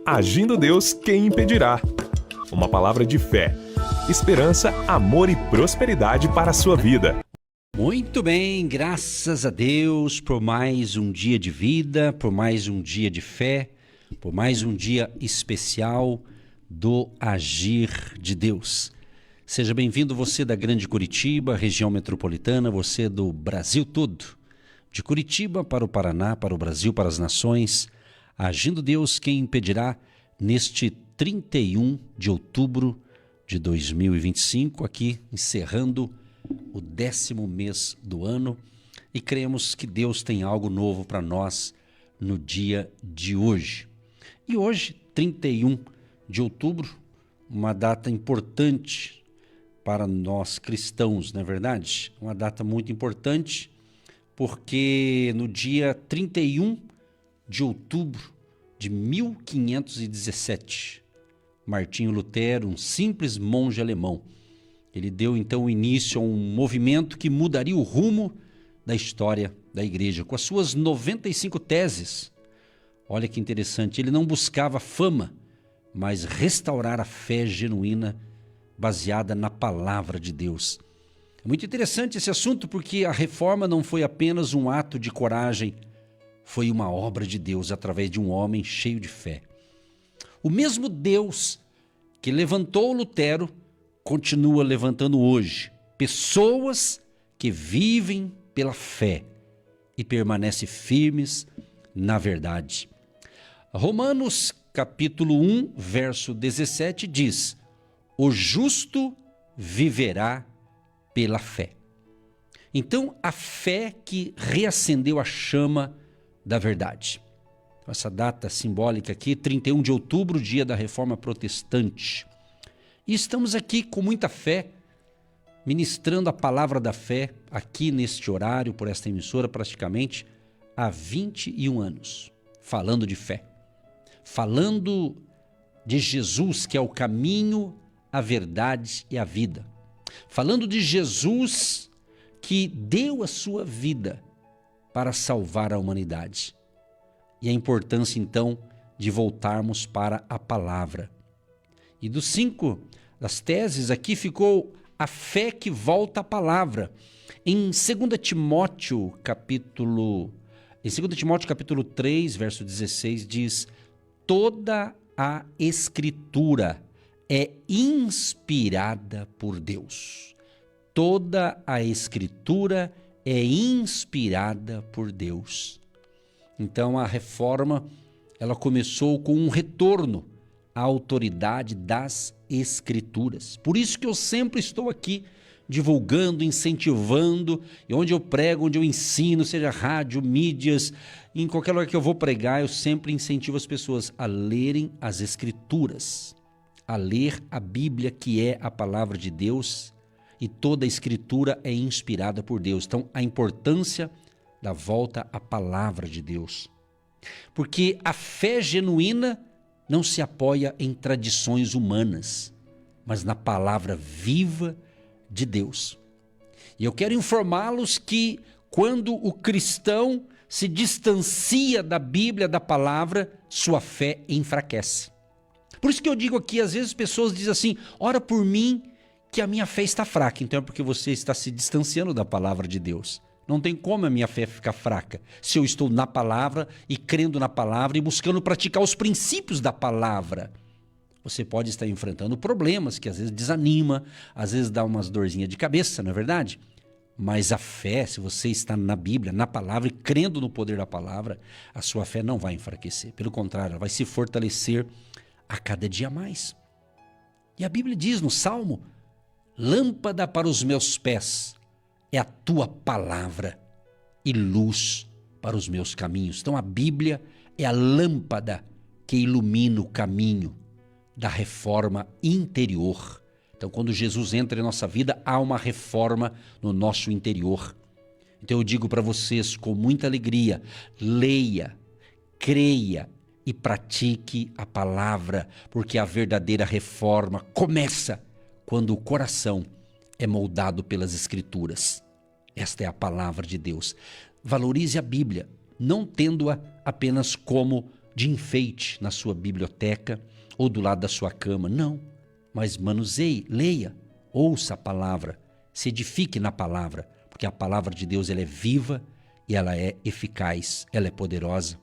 Agindo Deus, quem impedirá? Uma palavra de fé, esperança, amor e prosperidade para a sua vida. Muito bem, graças a Deus por mais um dia de vida, por mais um dia de fé, por mais um dia especial do Agir de Deus. Seja bem-vindo você da Grande Curitiba, região metropolitana, você do Brasil todo, de Curitiba para o Paraná, para o Brasil, para as nações. Agindo Deus, quem impedirá, neste 31 de outubro de 2025, aqui encerrando o 10º mês do ano, e cremos que Deus tem algo novo para nós no dia de hoje. E hoje, 31 de outubro, uma data importante para nós cristãos, não é verdade? Uma data muito importante, porque no dia 31 de outubro de 1517, Martinho Lutero, um simples monge alemão, ele deu então início a um movimento que mudaria o rumo da história da igreja, com as suas 95 teses. Olha que interessante, ele não buscava fama, mas restaurar a fé genuína baseada na palavra de Deus. É muito interessante esse assunto, porque a reforma não foi apenas um ato de coragem, foi uma obra de Deus através de um homem cheio de fé. O mesmo Deus que levantou Lutero continua levantando hoje pessoas que vivem pela fé e permanecem firmes na verdade. Romanos capítulo 1, verso 17 diz: o justo viverá pela fé. Então, a fé que reacendeu a chama da verdade. Essa data simbólica aqui, 31 de outubro, dia da Reforma Protestante. E estamos aqui com muita fé, ministrando a palavra da fé aqui neste horário, por esta emissora, praticamente há 21 anos, falando de fé, falando de Jesus, que é o caminho, a verdade e a vida, falando de Jesus que deu a sua vida para salvar a humanidade. E a importância, então, de voltarmos para a palavra. E das teses aqui ficou a fé que volta à palavra. Em 2 Timóteo capítulo 3, verso 16, diz: toda a Escritura é inspirada por Deus. Toda a Escritura é inspirada por Deus. Então a reforma, ela começou com um retorno à autoridade das Escrituras. Por isso que eu sempre estou aqui divulgando, incentivando, e onde eu prego, onde eu ensino, seja rádio, mídias, em qualquer lugar que eu vou pregar, eu sempre incentivo as pessoas a lerem as Escrituras, a ler a Bíblia, que é a palavra de Deus, e toda a Escritura é inspirada por Deus. Então, a importância da volta à palavra de Deus. Porque a fé genuína não se apoia em tradições humanas, mas na palavra viva de Deus. E eu quero informá-los que quando o cristão se distancia da Bíblia, da palavra, sua fé enfraquece. Por isso que eu digo aqui, às vezes as pessoas dizem assim: ora por mim que a minha fé está fraca. Então é porque você está se distanciando da palavra de Deus. Não tem como a minha fé ficar fraca se eu estou na palavra e crendo na palavra e buscando praticar os princípios da palavra. Você pode estar enfrentando problemas que às vezes desanima, às vezes dá umas dorzinhas de cabeça, não é verdade? Mas a fé, se você está na Bíblia, na palavra e crendo no poder da palavra, a sua fé não vai enfraquecer. Pelo contrário, ela vai se fortalecer a cada dia mais. E a Bíblia diz no Salmo: lâmpada para os meus pés é a tua palavra e luz para os meus caminhos. Então a Bíblia é a lâmpada que ilumina o caminho da reforma interior. Então quando Jesus entra em nossa vida, há uma reforma no nosso interior. Então eu digo para vocês com muita alegria: leia, creia e pratique a palavra, porque a verdadeira reforma começa quando o coração é moldado pelas Escrituras. Esta é a palavra de Deus. Valorize a Bíblia, não tendo-a apenas como de enfeite na sua biblioteca ou do lado da sua cama. Não, mas manuseie, leia, ouça a palavra, se edifique na palavra, porque a palavra de Deus ela é viva e ela é eficaz, ela é poderosa.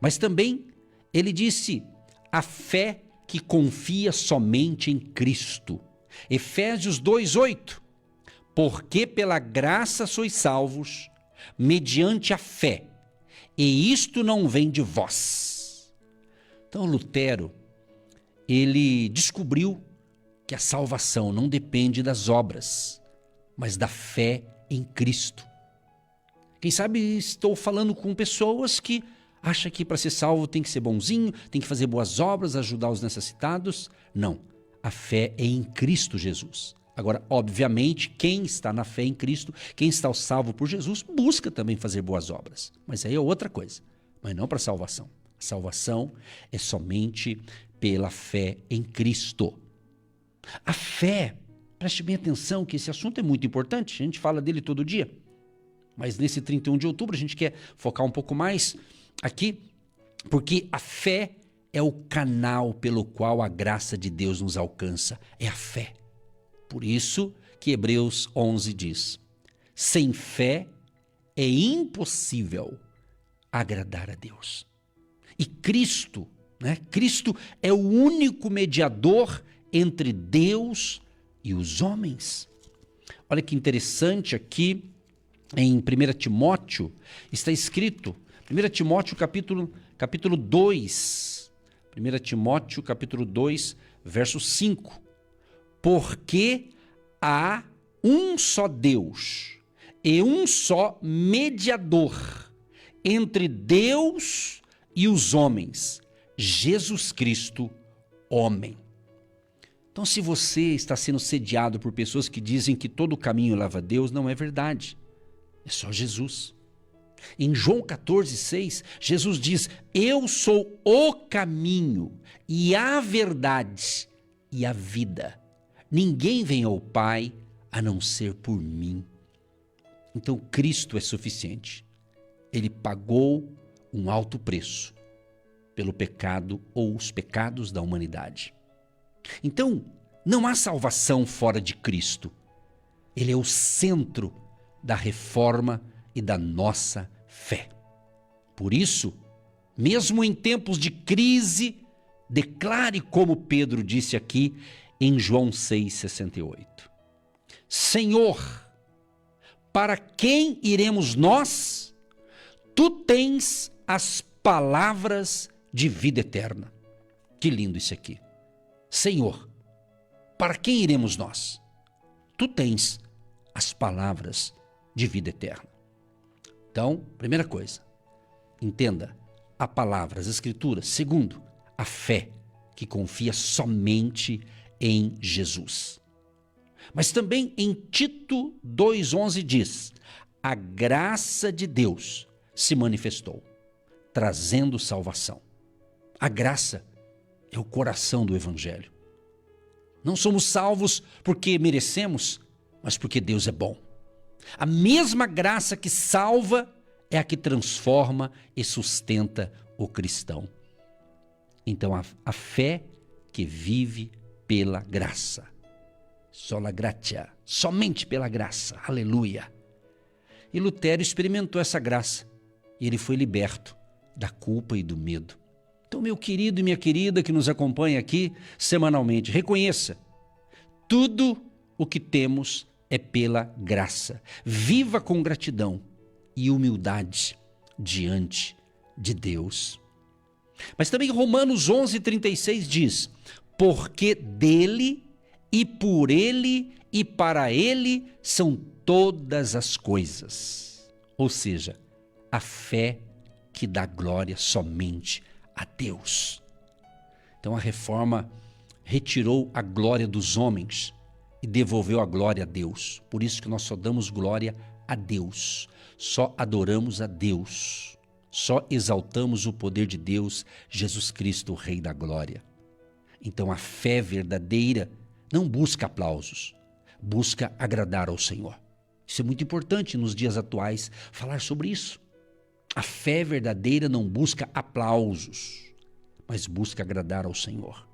Mas também ele disse a fé que confia somente em Cristo. Efésios 2:8. Porque pela graça sois salvos, mediante a fé, e isto não vem de vós. Então Lutero, ele descobriu que a salvação não depende das obras, mas da fé em Cristo. Quem sabe estou falando com pessoas que acham que para ser salvo tem que ser bonzinho, tem que fazer boas obras, ajudar os necessitados. Não, a fé é em Cristo Jesus. Agora, obviamente, quem está na fé em Cristo, quem está salvo por Jesus, busca também fazer boas obras. Mas aí é outra coisa, mas não para salvação. A salvação é somente pela fé em Cristo. A fé, preste bem atenção que esse assunto é muito importante, a gente fala dele todo dia. Mas nesse 31 de outubro a gente quer focar um pouco mais aqui, porque a fé é o canal pelo qual a graça de Deus nos alcança, é a fé. Por isso que Hebreus 11 diz, sem fé é impossível agradar a Deus. E Cristo, Cristo é o único mediador entre Deus e os homens. Olha que interessante aqui em 1 Timóteo, está escrito, 1 Timóteo capítulo 2, 1 Timóteo capítulo 2, verso 5. Porque há um só Deus e um só mediador entre Deus e os homens, Jesus Cristo, homem. Então, se você está sendo sediado por pessoas que dizem que todo caminho leva a Deus, não é verdade. É só Jesus. Em João 14:6, Jesus diz, eu sou o caminho e a verdade e a vida. Ninguém vem ao Pai a não ser por mim. Então Cristo é suficiente. Ele pagou um alto preço pelo pecado ou os pecados da humanidade. Então, não há salvação fora de Cristo. Ele é o centro da reforma e da nossa fé. Por isso, mesmo em tempos de crise, declare como Pedro disse aqui em João 6,68. Senhor, para quem iremos nós? Tu tens as palavras de vida eterna. Que lindo isso aqui. Senhor, para quem iremos nós? Tu tens as palavras de vida eterna. Então, primeira coisa, entenda a palavra, as escrituras. Segundo, a fé que confia somente em Jesus. Mas também em Tito 2,11 diz, a graça de Deus se manifestou, trazendo salvação. A graça é o coração do Evangelho. Não somos salvos porque merecemos, mas porque Deus é bom. A mesma graça que salva é a que transforma e sustenta o cristão. Então a fé que vive pela graça. Sola gratia, somente pela graça. Aleluia. E Lutero experimentou essa graça e ele foi liberto da culpa e do medo. Então, meu querido e minha querida que nos acompanha aqui semanalmente, reconheça, tudo o que temos é pela graça. Viva com gratidão e humildade diante de Deus. Mas também Romanos 11:36 diz, porque dele e por ele e para ele são todas as coisas. Ou seja, a fé que dá glória somente a Deus. Então a reforma retirou a glória dos homens e devolveu a glória a Deus. Por isso que nós só damos glória a Deus, só adoramos a Deus, só exaltamos o poder de Deus, Jesus Cristo, o Rei da Glória. Então a fé verdadeira não busca aplausos, busca agradar ao Senhor. Isso é muito importante nos dias atuais, falar sobre isso. A fé verdadeira não busca aplausos, mas busca agradar ao Senhor.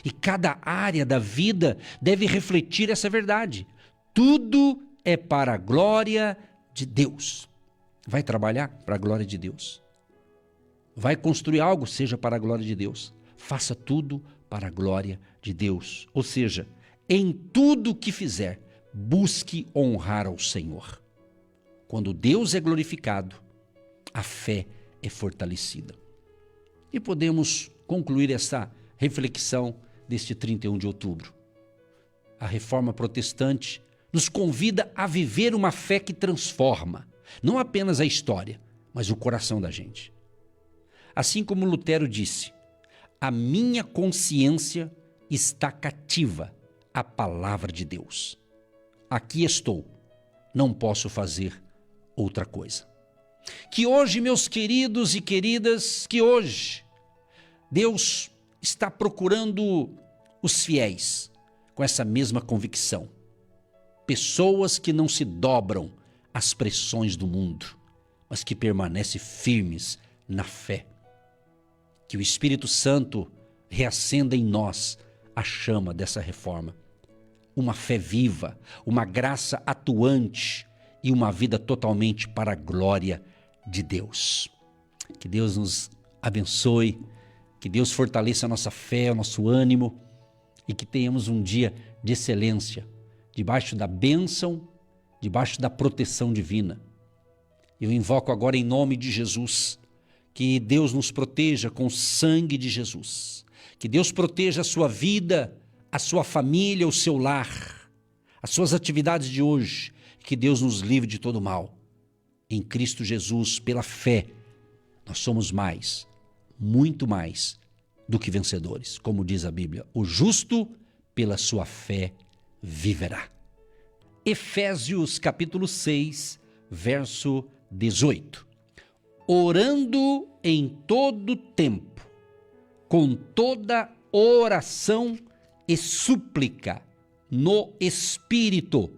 E cada área da vida deve refletir essa verdade. Tudo é para a glória de Deus. Vai trabalhar para a glória de Deus. Vai construir algo, seja para a glória de Deus. Faça tudo para a glória de Deus. Ou seja, em tudo que fizer, busque honrar ao Senhor. Quando Deus é glorificado, a fé é fortalecida. E podemos concluir essa reflexão deste 31 de outubro. A Reforma Protestante nos convida a viver uma fé que transforma, não apenas a história, mas o coração da gente. Assim como Lutero disse, a minha consciência está cativa à palavra de Deus. Aqui estou, não posso fazer outra coisa. Que hoje, meus queridos e queridas, que hoje Deus está procurando os fiéis com essa mesma convicção. Pessoas que não se dobram às pressões do mundo, mas que permanecem firmes na fé. Que o Espírito Santo reacenda em nós a chama dessa reforma. Uma fé viva, uma graça atuante e uma vida totalmente para a glória de Deus. Que Deus nos abençoe, que Deus fortaleça a nossa fé, o nosso ânimo e que tenhamos um dia de excelência, debaixo da bênção, debaixo da proteção divina. Eu invoco agora em nome de Jesus, que Deus nos proteja com o sangue de Jesus, que Deus proteja a sua vida, a sua família, o seu lar, as suas atividades de hoje, que Deus nos livre de todo mal. Em Cristo Jesus, pela fé, nós somos mais, muito mais do que vencedores. Como diz a Bíblia, o justo pela sua fé viverá. Efésios capítulo 6, verso 18. Orando em todo tempo, com toda oração e súplica no Espírito,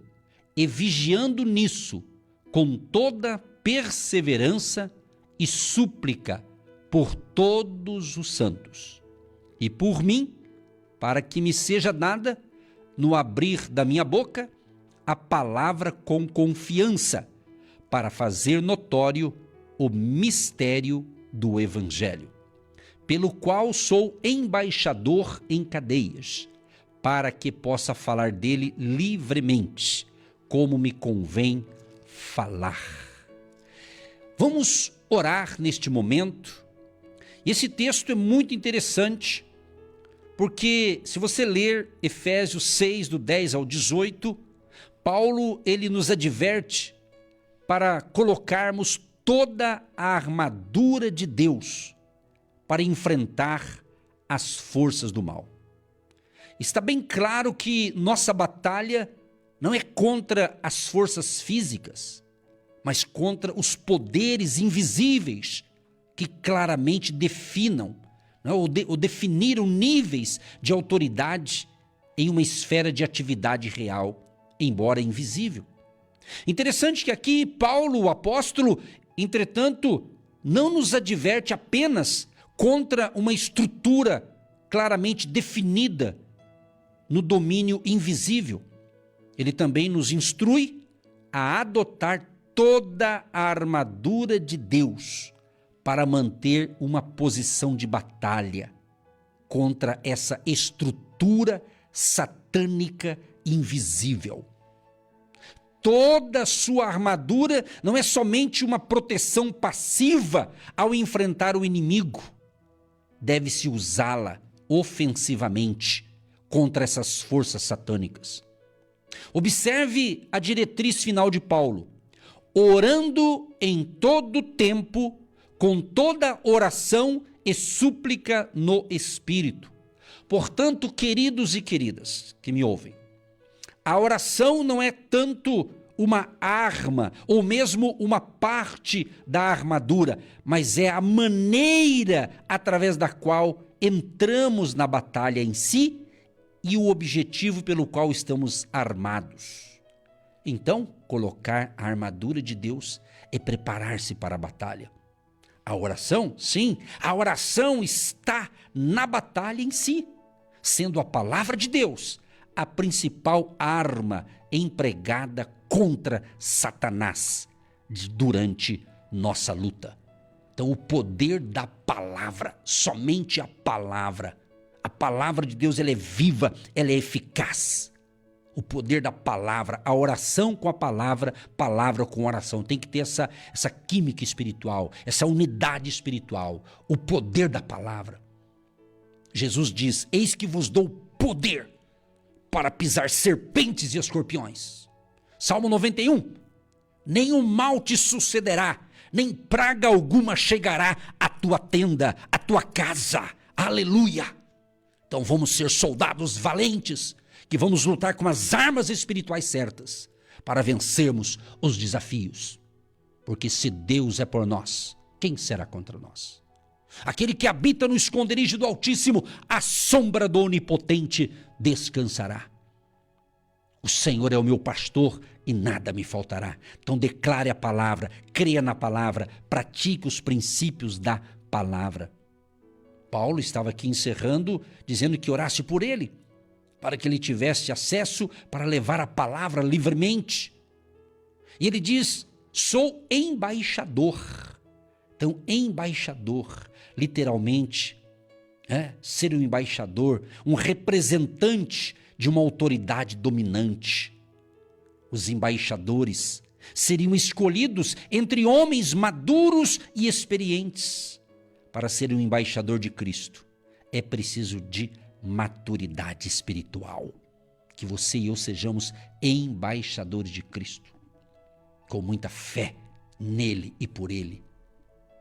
e vigiando nisso, com toda perseverança e súplica por todos os santos, e por mim, para que me seja dada, no abrir da minha boca, a palavra com confiança, para fazer notório o mistério do Evangelho, pelo qual sou embaixador em cadeias, para que possa falar dele livremente, como me convém falar. Vamos orar neste momento. Esse texto é muito interessante, porque se você ler Efésios 6, do 10 ao 18, Paulo ele nos adverte para colocarmos toda a armadura de Deus para enfrentar as forças do mal. Está bem claro que nossa batalha não é contra as forças físicas, mas contra os poderes invisíveis que claramente definam, ou definiram níveis de autoridade em uma esfera de atividade real, embora invisível. Interessante que aqui Paulo, o apóstolo, entretanto, não nos adverte apenas contra uma estrutura claramente definida no domínio invisível. Ele também nos instrui a adotar toda a armadura de Deus para manter uma posição de batalha contra essa estrutura satânica invisível. Toda a sua armadura não é somente uma proteção passiva ao enfrentar o inimigo. Deve-se usá-la ofensivamente contra essas forças satânicas. Observe a diretriz final de Paulo: orando em todo tempo, com toda oração e súplica no Espírito. Portanto, queridos e queridas que me ouvem, a oração não é tanto uma arma ou mesmo uma parte da armadura, mas é a maneira através da qual entramos na batalha em si e o objetivo pelo qual estamos armados. Então, colocar a armadura de Deus é preparar-se para a batalha. A oração, sim, a oração está na batalha em si, sendo a palavra de Deus a principal arma empregada contra Satanás durante nossa luta. Então, o poder da palavra, somente a palavra de Deus, ela é viva, ela é eficaz. O poder da palavra, a oração com a palavra, palavra com oração. Tem que ter essa química espiritual, essa unidade espiritual, o poder da palavra. Jesus diz: eis que vos dou poder para pisar serpentes e escorpiões. Salmo 91, nenhum mal te sucederá, nem praga alguma chegará à tua tenda, à tua casa. Aleluia! Então vamos ser soldados valentes, que vamos lutar com as armas espirituais certas para vencermos os desafios. Porque se Deus é por nós, quem será contra nós? Aquele que habita no esconderijo do Altíssimo, à sombra do Onipotente descansará. O Senhor é o meu pastor e nada me faltará. Então declare a palavra, creia na palavra, pratique os princípios da palavra. Paulo estava aqui encerrando, dizendo que orasse por ele, para que ele tivesse acesso para levar a palavra livremente. E ele diz: sou embaixador. Então, embaixador, literalmente, ser um embaixador, um representante de uma autoridade dominante. Os embaixadores seriam escolhidos entre homens maduros e experientes. Para ser um embaixador de Cristo, é preciso de maturidade espiritual. Que você e eu sejamos embaixadores de Cristo, com muita fé nele e por ele.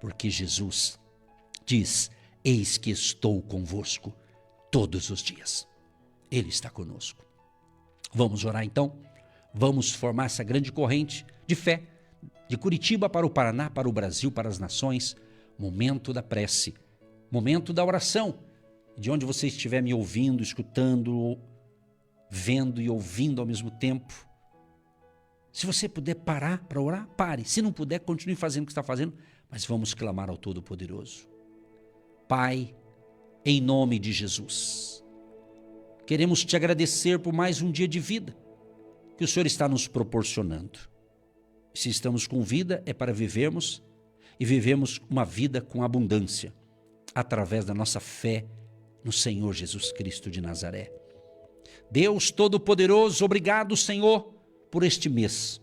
Porque Jesus diz: eis que estou convosco todos os dias. Ele está conosco. Vamos orar então? Vamos formar essa grande corrente de fé, de Curitiba para o Paraná, para o Brasil, para as nações. Momento da prece, momento da oração. De onde você estiver me ouvindo, escutando, vendo e ouvindo ao mesmo tempo. Se você puder parar para orar, pare. Se não puder, continue fazendo o que está fazendo, mas vamos clamar ao Todo-Poderoso. Pai, em nome de Jesus, queremos te agradecer por mais um dia de vida que o Senhor está nos proporcionando. Se estamos com vida, é para vivermos e vivemos uma vida com abundância, através da nossa fé no Senhor Jesus Cristo de Nazaré. Deus Todo-Poderoso, obrigado, Senhor, por este mês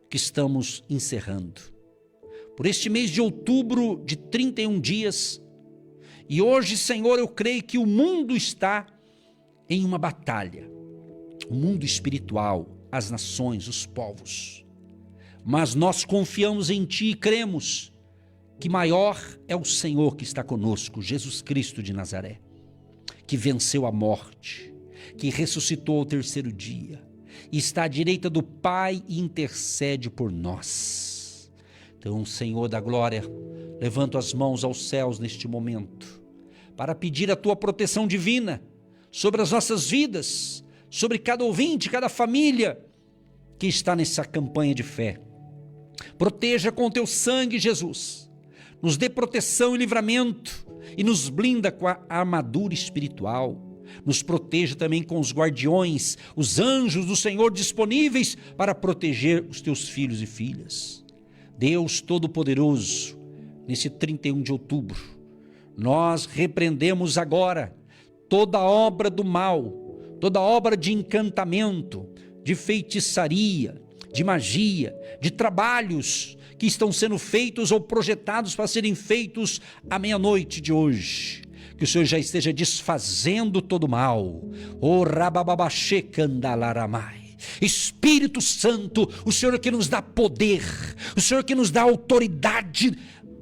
que estamos encerrando. Por este mês de outubro de 31 dias. E hoje, Senhor, eu creio que o mundo está em uma batalha. O mundo espiritual, as nações, os povos. Mas nós confiamos em Ti e cremos que maior é o Senhor que está conosco, Jesus Cristo de Nazaré, que venceu a morte, que ressuscitou ao terceiro dia, e está à direita do Pai e intercede por nós. Então, Senhor da glória, levanto as mãos aos céus neste momento, para pedir a Tua proteção divina sobre as nossas vidas, sobre cada ouvinte, cada família que está nessa campanha de fé. Proteja com o Teu sangue, Jesus, nos dê proteção e livramento e nos blinda com a armadura espiritual. Nos proteja também com os guardiões, os anjos do Senhor disponíveis para proteger os Teus filhos e filhas. Deus Todo-Poderoso, nesse 31 de outubro, nós repreendemos agora toda obra do mal, toda obra de encantamento, de feitiçaria, de magia, de trabalhos que estão sendo feitos ou projetados para serem feitos à meia-noite de hoje. Que o Senhor já esteja desfazendo todo o mal. O rabababaxê candalaramai. Espírito Santo, o Senhor que nos dá poder, o Senhor que nos dá autoridade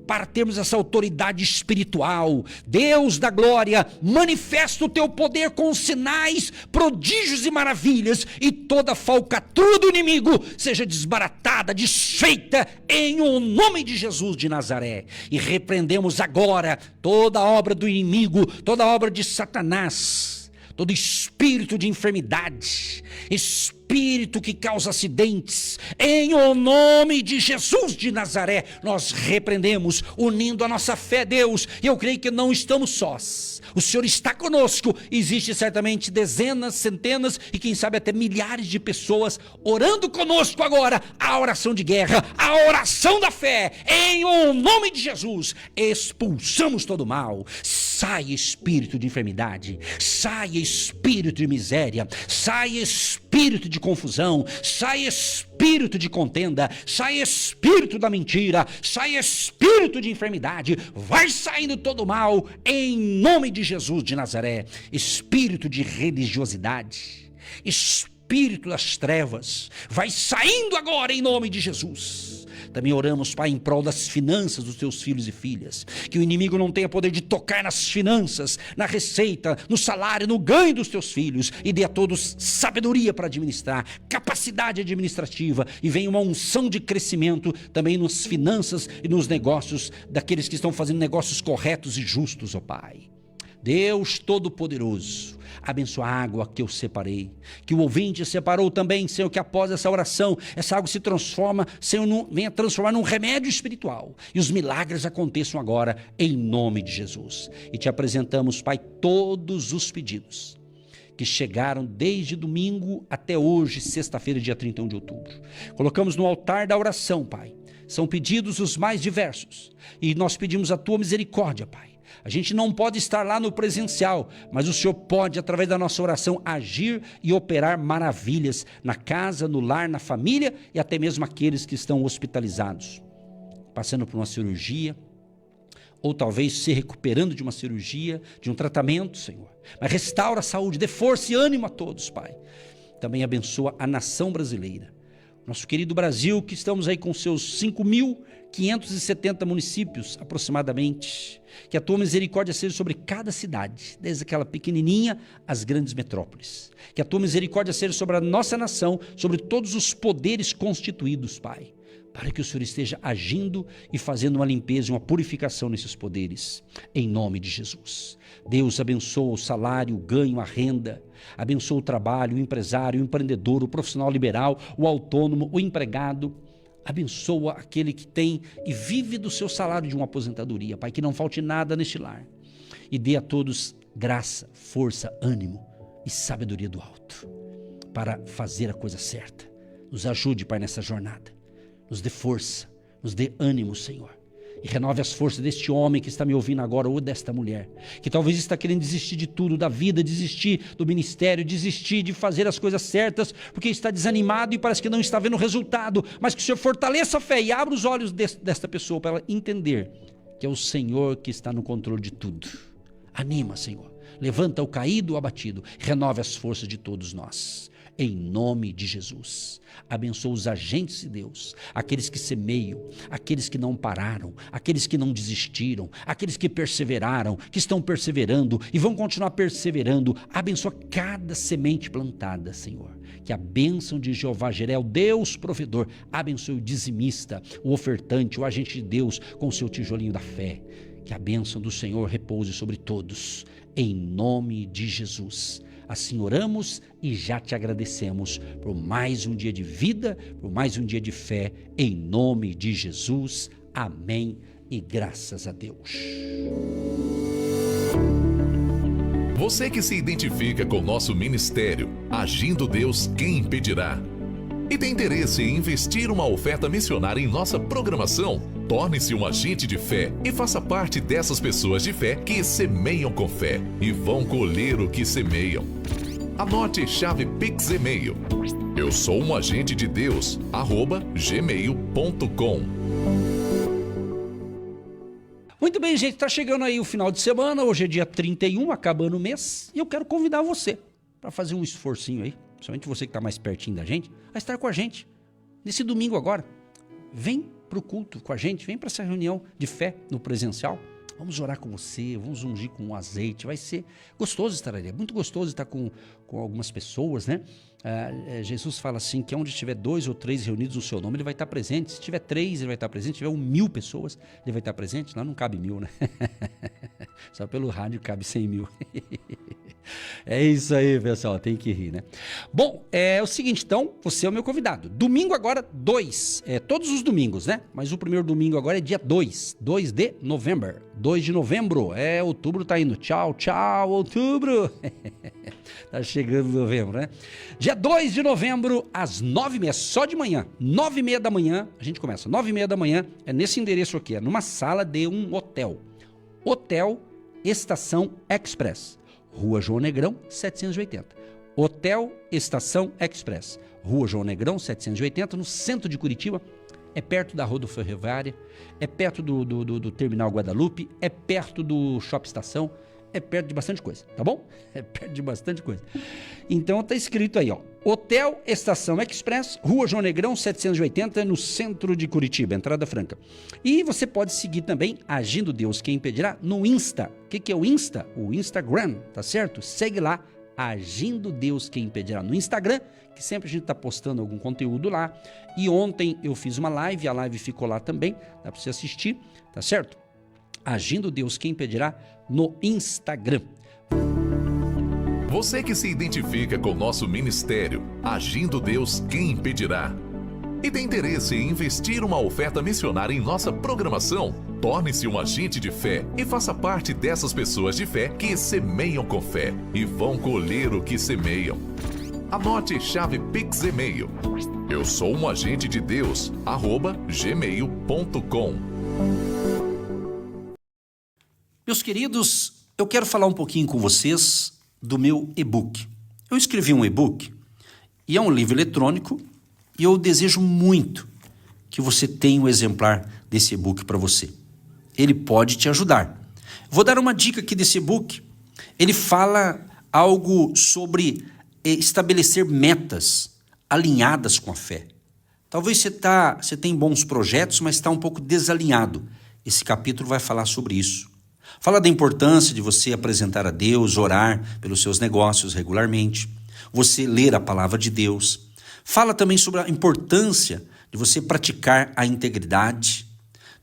para termos essa autoridade espiritual. Deus da glória, manifesta o Teu poder com sinais, prodígios e maravilhas, e toda falcatrua do inimigo seja desbaratada, desfeita em o nome de Jesus de Nazaré. E repreendemos agora toda obra do inimigo, toda obra de Satanás, todo espírito de enfermidade, espírito que causa acidentes, em o nome de Jesus de Nazaré, nós repreendemos, unindo a nossa fé, Deus, e eu creio que não estamos sós. O Senhor está conosco. Existe certamente dezenas, centenas e quem sabe até milhares de pessoas orando conosco agora, a oração de guerra, a oração da fé, em o nome de Jesus. Expulsamos todo o mal. Sai espírito de enfermidade, sai espírito de miséria, sai espírito de confusão, sai espírito de contenda, sai espírito da mentira, sai espírito de enfermidade, vai saindo todo o mal, em nome de Jesus de Nazaré. Espírito de religiosidade, espírito das trevas, vai saindo agora em nome de Jesus. Também oramos, Pai, em prol das finanças dos teus filhos e filhas, que o inimigo não tenha poder de tocar nas finanças, na receita, no salário, no ganho dos teus filhos, e dê a todos sabedoria para administrar, capacidade administrativa, e venha uma unção de crescimento também nas finanças e nos negócios daqueles que estão fazendo negócios corretos e justos, ó Pai. Deus Todo-Poderoso, abençoa a água que eu separei, que o ouvinte separou também, Senhor, que após essa oração, essa água se transforma, Senhor, venha transformar num remédio espiritual, e os milagres aconteçam agora, em nome de Jesus. E te apresentamos, Pai, todos os pedidos que chegaram desde domingo até hoje, sexta-feira, dia 31 de outubro. Colocamos no altar da oração, Pai. São pedidos os mais diversos, e nós pedimos a tua misericórdia, Pai. A gente não pode estar lá no presencial, mas o Senhor pode, através da nossa oração, agir e operar maravilhas na casa, no lar, na família e até mesmo aqueles que estão hospitalizados, passando por uma cirurgia, ou talvez se recuperando de uma cirurgia, de um tratamento, Senhor. Mas restaura a saúde, dê força e ânimo a todos, Pai. Também abençoa a nação brasileira. Nosso querido Brasil, que estamos aí com seus 5.570 municípios aproximadamente, que a tua misericórdia seja sobre cada cidade, desde aquela pequenininha às grandes metrópoles. Que a tua misericórdia seja sobre a nossa nação, sobre todos os poderes constituídos, Pai, para que o Senhor esteja agindo e fazendo uma limpeza e uma purificação nesses poderes, em nome de Jesus. Deus abençoa o salário, o ganho, a renda, abençoa o trabalho, o empresário, o empreendedor, o profissional liberal, o autônomo, o empregado. Abençoa aquele que tem e vive do seu salário de uma aposentadoria, Pai, que não falte nada neste lar. E dê a todos graça, força, ânimo e sabedoria do alto para fazer a coisa certa. Nos ajude, Pai, nessa jornada. Nos dê força, nos dê ânimo, Senhor. E renove as forças deste homem que está me ouvindo agora, ou desta mulher, que talvez está querendo desistir de tudo, da vida, desistir do ministério, desistir de fazer as coisas certas, porque está desanimado e parece que não está vendo resultado, mas que o Senhor fortaleça a fé e abra os olhos desta pessoa para ela entender que é o Senhor que está no controle de tudo. Anima, Senhor, levanta o caído, o abatido, renove as forças de todos nós. Em nome de Jesus, abençoa os agentes de Deus, aqueles que semeiam, aqueles que não pararam, aqueles que não desistiram, aqueles que perseveraram, que estão perseverando e vão continuar perseverando. Abençoa cada semente plantada, Senhor. Que a bênção de Jeová Jiré, o Deus provedor, abençoe o dizimista, o ofertante, o agente de Deus com o seu tijolinho da fé. Que a bênção do Senhor repouse sobre todos, em nome de Jesus. Assim oramos e já te agradecemos por mais um dia de vida, por mais um dia de fé, em nome de Jesus. Amém e graças a Deus. Você que se identifica com o nosso ministério, Agindo Deus, quem impedirá? E tem interesse em investir uma oferta missionária em nossa programação? Torne-se um agente de fé e faça parte dessas pessoas de fé que semeiam com fé e vão colher o que semeiam. Anote chave Pix e-mail. Eu sou um agente de Deus, @gmail.com. Muito bem, gente, está chegando aí o final de semana, hoje é dia 31, acabando o mês, e eu quero convidar você para fazer um esforcinho aí, principalmente você que está mais pertinho da gente, a estar com a gente nesse domingo agora. Vem para o culto com a gente, vem para essa reunião de fé no presencial. Vamos orar com você, vamos ungir com um azeite, vai ser gostoso estar ali, é muito gostoso estar com algumas pessoas, né? Jesus fala assim, que onde estiver 2 ou 3 reunidos no seu nome, ele vai estar presente. Se tiver 3, ele vai estar presente. Se tiver 1.000 pessoas, ele vai estar presente. Lá não cabe 1.000, né? Só pelo rádio cabe 100.000. É isso aí, pessoal, tem que rir, né? Bom, é o seguinte, então, você é o meu convidado. Domingo agora, 2, todos os domingos, né? Mas o primeiro domingo agora é dia 2 de novembro. 2 de novembro, outubro tá indo. Tchau, tchau, outubro. Tá chegando novembro, né? Dia 2 de novembro, às 9h30, só de manhã, 9h30 da manhã, a gente começa, 9h30 da manhã, é nesse endereço aqui, é numa sala de um hotel. Hotel Estação Express, Rua João Negrão, 780. Hotel Estação Express, Rua João Negrão, 780, no centro de Curitiba. É perto da rodoviária, é perto do Terminal Guadalupe, é perto do Shopping Estação, é perto de bastante coisa, tá bom? É perto de bastante coisa. Então tá escrito aí, ó, Hotel Estação Express, Rua João Negrão, 780, no centro de Curitiba, entrada franca. E você pode seguir também Agindo Deus Quem Impedirá no Insta. O que é o Insta? O Instagram, tá certo? Segue lá, Agindo Deus Quem Impedirá no Instagram, que sempre a gente tá postando algum conteúdo lá. E ontem eu fiz uma live, a live ficou lá também, dá para você assistir, tá certo? Agindo Deus Quem Impedirá no Instagram. Você que se identifica com nosso ministério, Agindo Deus Quem Impedirá, e tem interesse em investir uma oferta missionária em nossa programação, torne-se um agente de fé e faça parte dessas pessoas de fé que semeiam com fé e vão colher o que semeiam. Anote chave Pix e-mail. Eu sou um agente de Deus, @gmail.com. Meus queridos, eu quero falar um pouquinho com vocês do meu e-book. Eu escrevi um e-book e é um livro eletrônico e eu desejo muito que você tenha um exemplar desse e-book para você. Ele pode te ajudar. Vou dar uma dica aqui desse e-book. Ele fala algo sobre estabelecer metas alinhadas com a fé. Talvez você tenha bons projetos, mas está um pouco desalinhado. Esse capítulo vai falar sobre isso. Fala da importância de você apresentar a Deus, orar pelos seus negócios regularmente, você ler a palavra de Deus. Fala também sobre a importância de você praticar a integridade,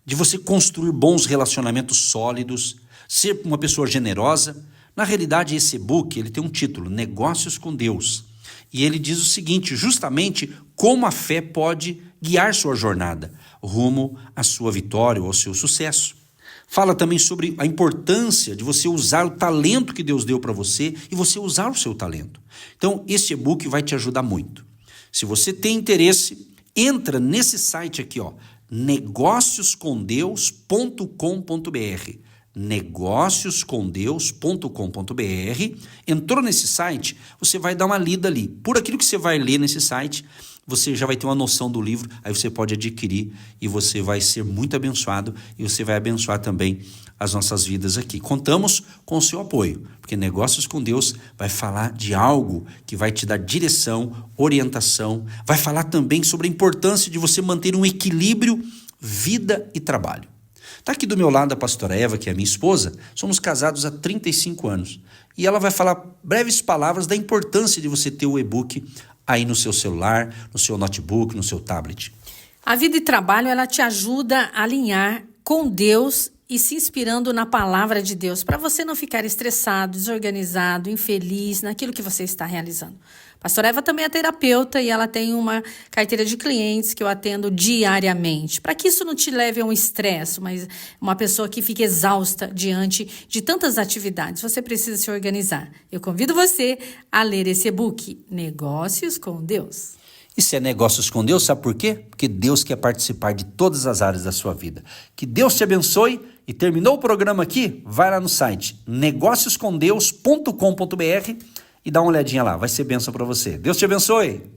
de você construir bons relacionamentos sólidos, ser uma pessoa generosa. Na realidade, esse e-book ele tem um título, Negócios com Deus. E ele diz o seguinte, justamente como a fé pode guiar sua jornada rumo à sua vitória ou ao seu sucesso. Fala também sobre a importância de você usar o talento que Deus deu para você e você usar o seu talento. Então, esse e-book vai te ajudar muito. Se você tem interesse, entra nesse site aqui, ó, negócioscomdeus.com.br. negócioscomdeus.com.br. Entrou nesse site, você vai dar uma lida ali. Por aquilo que você vai ler nesse site, você já vai ter uma noção do livro, aí você pode adquirir e você vai ser muito abençoado e você vai abençoar também as nossas vidas aqui. Contamos com o seu apoio, porque Negócios com Deus vai falar de algo que vai te dar direção, orientação, vai falar também sobre a importância de você manter um equilíbrio vida e trabalho. Está aqui do meu lado a pastora Eva, que é a minha esposa, somos casados há 35 anos e ela vai falar breves palavras da importância de você ter o e-book aí no seu celular, no seu notebook, no seu tablet. A vida e trabalho, ela te ajuda a alinhar com Deus e se inspirando na palavra de Deus, para você não ficar estressado, desorganizado, infeliz naquilo que você está realizando. Pastora Eva também é terapeuta e ela tem uma carteira de clientes que eu atendo diariamente, para que isso não te leve a um estresse, mas uma pessoa que fica exausta diante de tantas atividades. Você precisa se organizar. Eu convido você a ler esse e-book, Negócios com Deus. Isso é Negócios com Deus, sabe por quê? Porque Deus quer participar de todas as áreas da sua vida. Que Deus te abençoe e terminou o programa aqui? Vai lá no site negócioscomdeus.com.br e dá uma olhadinha lá, vai ser bênção para você. Deus te abençoe!